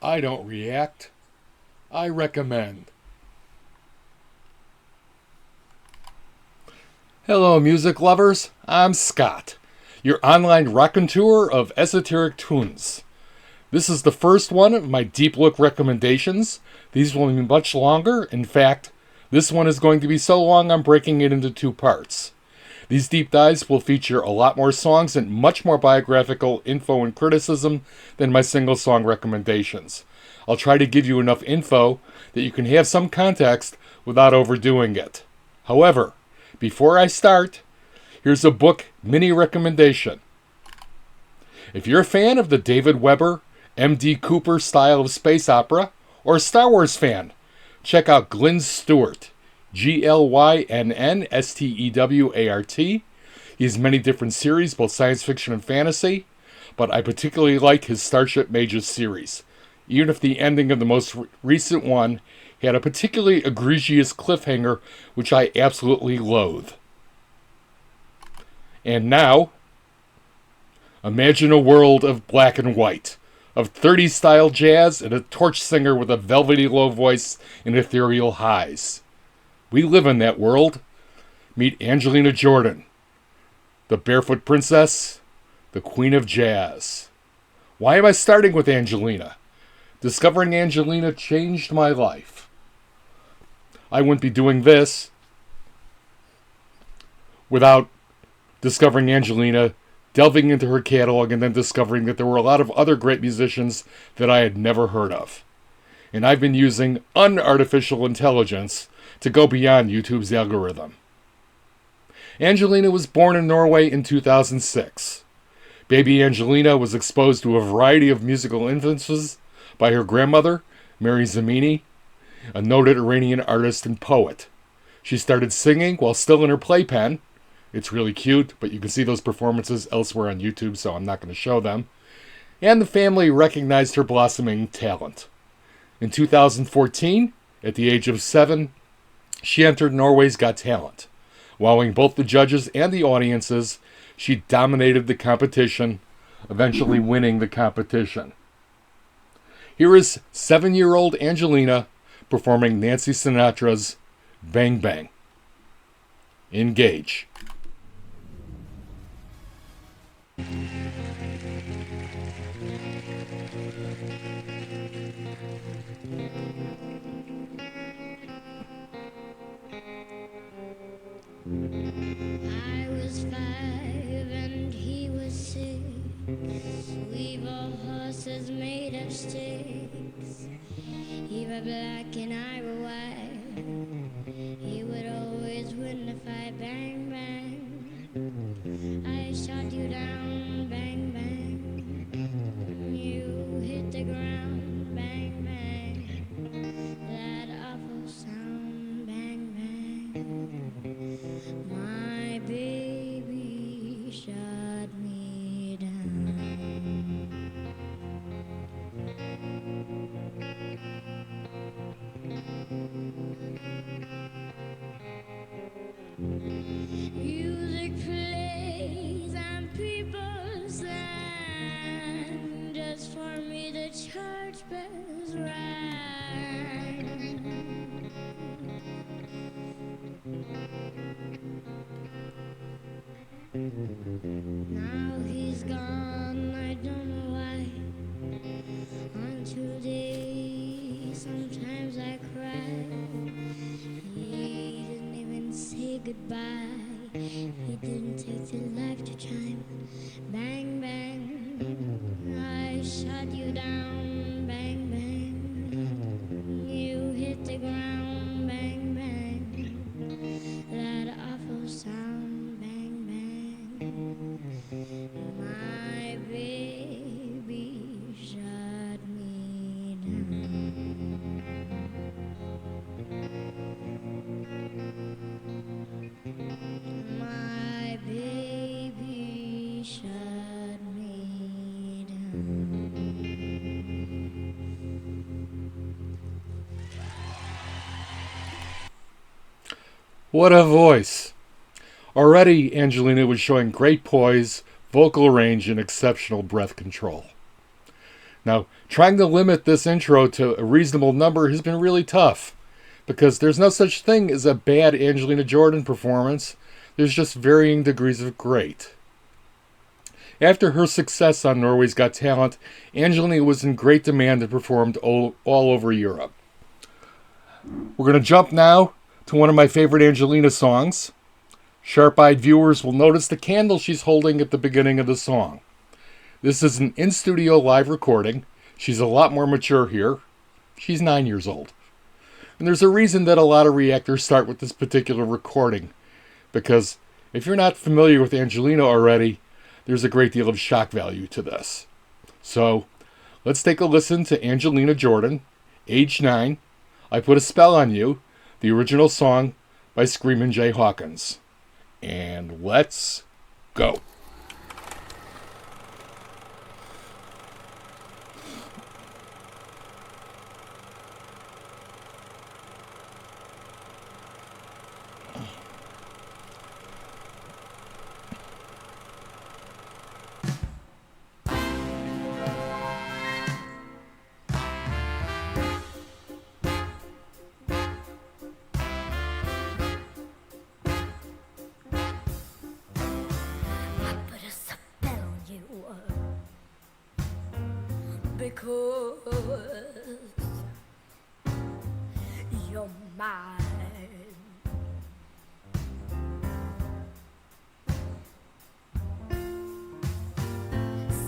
I don't react. I recommend. Hello, music lovers. I'm Scott, your online raconteur of esoteric tunes. This is the first one of my deep look recommendations. These will be much longer. In fact, this one is going to be so long I'm breaking it into two parts. These deep dives will feature a lot more songs and much more biographical info and criticism than my single song recommendations. I'll try to give you enough info that you can have some context without overdoing it. However, before I start, here's a book mini recommendation. If you're a fan of the David Weber, M.D. Cooper style of space opera, or a Star Wars fan, check out Glyn Stewart, GlynnsTEWART. He has many different series, both science fiction and fantasy, but I particularly like his Starship Mages series, even if the ending of the most recent one had a particularly egregious cliffhanger, which I absolutely loathe. And now, imagine a world of black and white, of 30s style jazz and a torch singer with a velvety low voice and ethereal highs. We live in that world. Meet Angelina Jordan, the barefoot princess, the queen of jazz. Why am I starting with Angelina? Discovering Angelina changed my life. I wouldn't be doing this without discovering Angelina, delving into her catalog, and then discovering that there were a lot of other great musicians that I had never heard of. And I've been using unartificial intelligence to go beyond YouTube's algorithm. Angelina was born in Norway in 2006. Baby Angelina was exposed to a variety of musical influences by her grandmother, Mary Zamini, a noted Iranian artist and poet. She started singing while still in her playpen. It's really cute, but you can see those performances elsewhere on YouTube, so I'm not going to show them. And the family recognized her blossoming talent. In 2014, at the age of 7, she entered Norway's Got Talent. Wowing both the judges and the audiences, she dominated the competition, eventually winning the competition. Here is 7-year-old Angelina performing Nancy Sinatra's Bang Bang. Engage. I was 5 and he was 6. We were horses made of sticks. He were black and I were white. He would always win the fight. Bang, bang. I shot you down. Bang, bang. You hit the ground. Bang, bang. That awful sound. Bang, bang. My baby shot me down. Music plays and people stand just for me. The church bells rang. Now he's gone, I don't know why. On today, sometimes I cry. He didn't even say goodbye. He didn't take the life to chime. Bang, bang, I shot you down. Bang, bang, you hit the ground. Bang, bang, that awful sound. Bang, bang, my baby shot me down. My baby shut me down. What a voice! Already, Angelina was showing great poise, vocal range, and exceptional breath control. Now, trying to limit this intro to a reasonable number has been really tough, because there's no such thing as a bad Angelina Jordan performance. There's just varying degrees of great. After her success on Norway's Got Talent, Angelina was in great demand and performed all over Europe. We're going to jump now to one of my favorite Angelina songs. Sharp-eyed viewers will notice the candle she's holding at the beginning of the song. This is an in-studio live recording. She's a lot more mature here. She's 9 years old. And there's a reason that a lot of reactors start with this particular recording, because if you're not familiar with Angelina already, there's a great deal of shock value to this. So, let's take a listen to Angelina Jordan, age 9, I Put a Spell on You, the original song by Screamin' Jay Hawkins. And let's go. Because you're mine.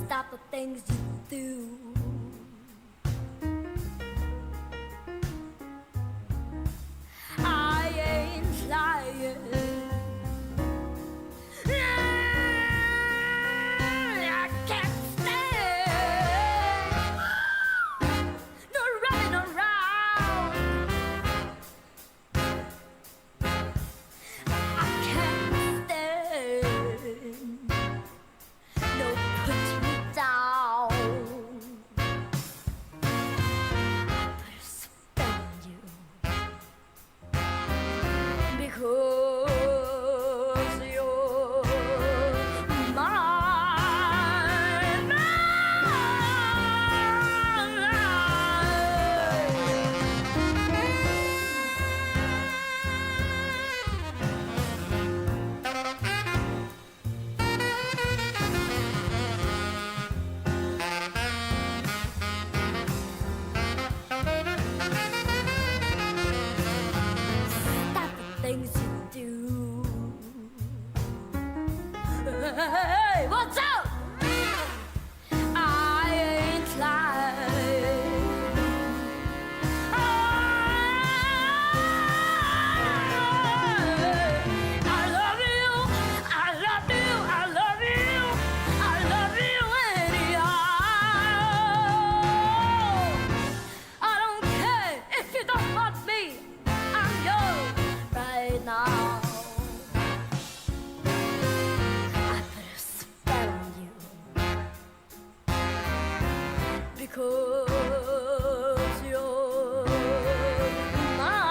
Stop the things you do. I ain't lying. I can't stand no running around. I can't stand no putting me down. I put a spell on you because you're mine. Stop the things you do. Hey, what's up? I ain't lying. I love you, I love you, I love you, I love you anyhow. I don't care if you don't want me, I'm yours right now. I put a spell on you because you're mine.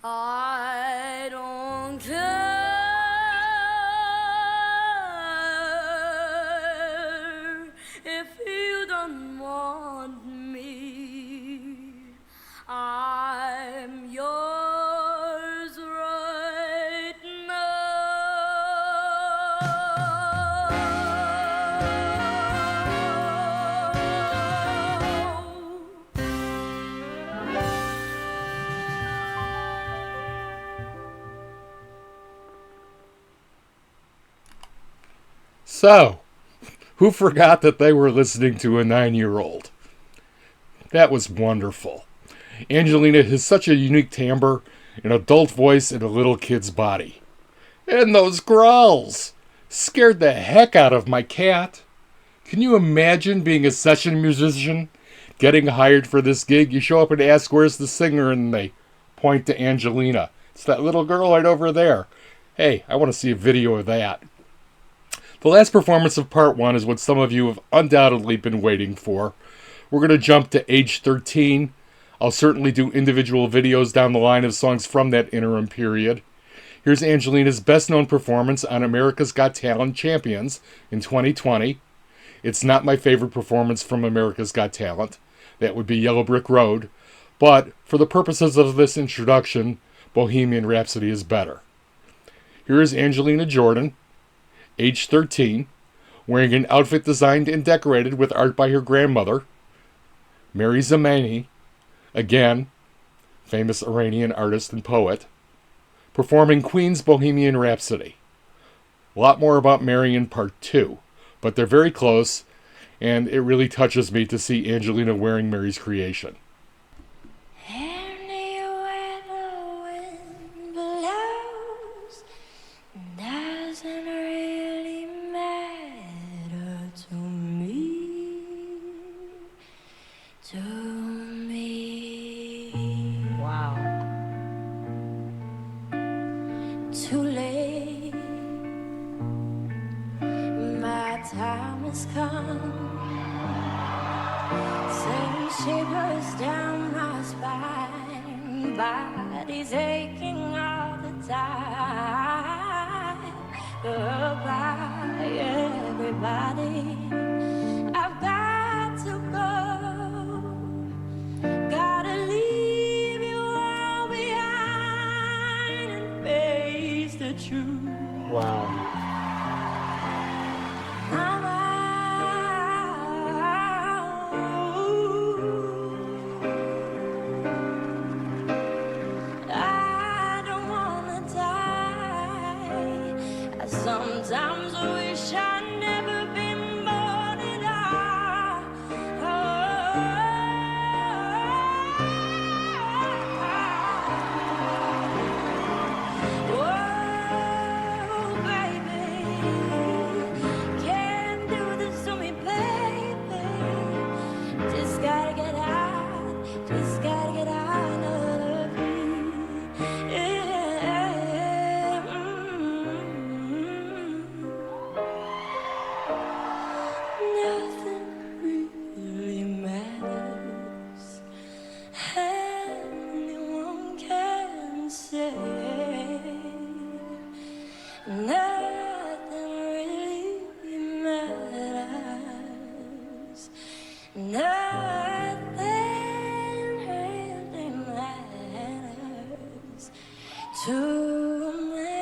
I don't care if you don't want me. I'm yours right So, who forgot that they were listening to a 9-year-old? That was wonderful. Angelina has such a unique timbre, an adult voice, and a little kid's body. And those growls scared the heck out of my cat. Can you imagine being a session musician, getting hired for this gig? You show up and ask, where's the singer? And they point to Angelina. It's that little girl right over there. Hey, I want to see a video of that. The last performance of part 1 is what some of you have undoubtedly been waiting for. We're going to jump to age 13. I'll certainly do individual videos down the line of songs from that interim period. Here's Angelina's best-known performance on America's Got Talent Champions in 2020. It's not my favorite performance from America's Got Talent. That would be Yellow Brick Road. But for the purposes of this introduction, Bohemian Rhapsody is better. Here is Angelina Jordan, age 13, wearing an outfit designed and decorated with art by her grandmother, Mary Zamani, again, famous Iranian artist and poet, performing Queen's Bohemian Rhapsody. A lot more about Mary in part 2, but they're very close, and it really touches me to see Angelina wearing Mary's creation. Anywhere the wind blows doesn't really matter to me. Wow. Too late. My time has come. Same shivers down my spine. Body's aching all the time. Goodbye, everybody. I've got to go. Gotta leave you all behind and face the truth. Wow. Sometimes I wish I'd never been born at all. Oh, baby, can't do this to me, baby. Just gotta get out, just gotta get out of here. Nothing really matters. Anyone can say nothing really matters. Nothing really matters to me.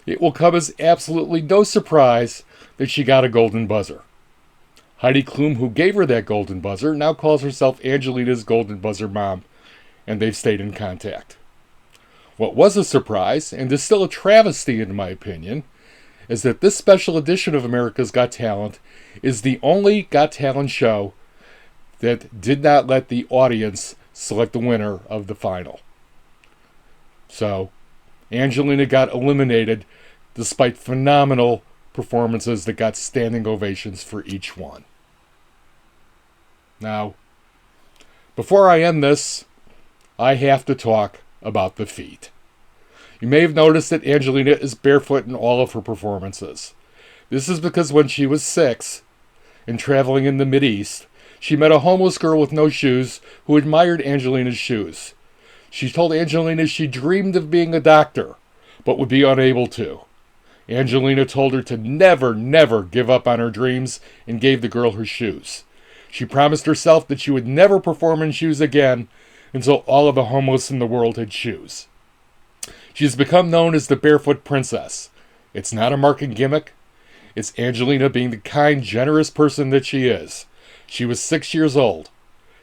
It will come as absolutely no surprise that she got a golden buzzer. Heidi Klum, who gave her that golden buzzer, now calls herself Angelina's golden buzzer mom, and they've stayed in contact. What was a surprise, and is still a travesty in my opinion, is that this special edition of America's Got Talent is the only Got Talent show that did not let the audience select the winner of the final. So, Angelina got eliminated despite phenomenal performances that got standing ovations for each one. Now, before I end this, I have to talk about the feet. You may have noticed that Angelina is barefoot in all of her performances. This is because when she was 6 and traveling in the Mideast, she met a homeless girl with no shoes who admired Angelina's shoes. She told Angelina she dreamed of being a doctor, but would be unable to. Angelina told her to never, never give up on her dreams and gave the girl her shoes. She promised herself that she would never perform in shoes again until all of the homeless in the world had shoes. She has become known as the Barefoot Princess. It's not a marketing gimmick. It's Angelina being the kind, generous person that she is. She was 6 years old.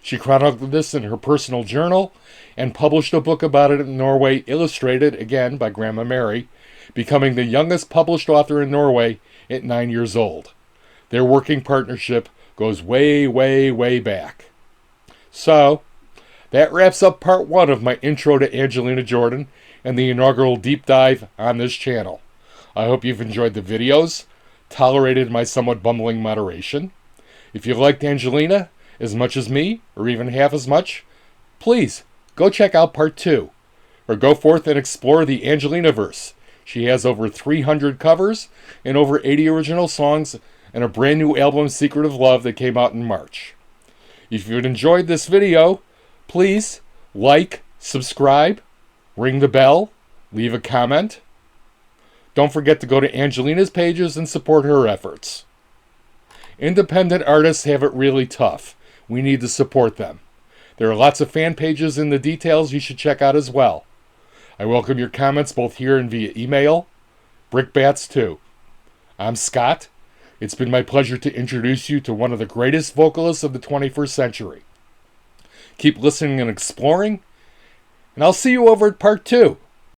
She chronicled this in her personal journal and published a book about it in Norway, illustrated, again, by Grandma Mary, becoming the youngest published author in Norway at 9 years old. Their working partnership Goes way, way, way back. So, that wraps up part 1 of my intro to Angelina Jordan and the inaugural deep dive on this channel. I hope you've enjoyed the videos, tolerated my somewhat bumbling moderation. If you liked Angelina as much as me, or even half as much, please go check out part 2, or go forth and explore the Angelina-verse. She has over 300 covers and over 80 original songs and a brand new album, Secret of Love, that came out in March. If you've enjoyed this video, please like, subscribe, ring the bell, leave a comment. Don't forget to go to Angelina's pages and support her efforts. Independent artists have it really tough. We need to support them. There are lots of fan pages in the details you should check out as well. I welcome your comments both here and via email. Brickbats too. I'm Scott. It's been my pleasure to introduce you to one of the greatest vocalists of the 21st century. Keep listening and exploring, and I'll see you over at part 2.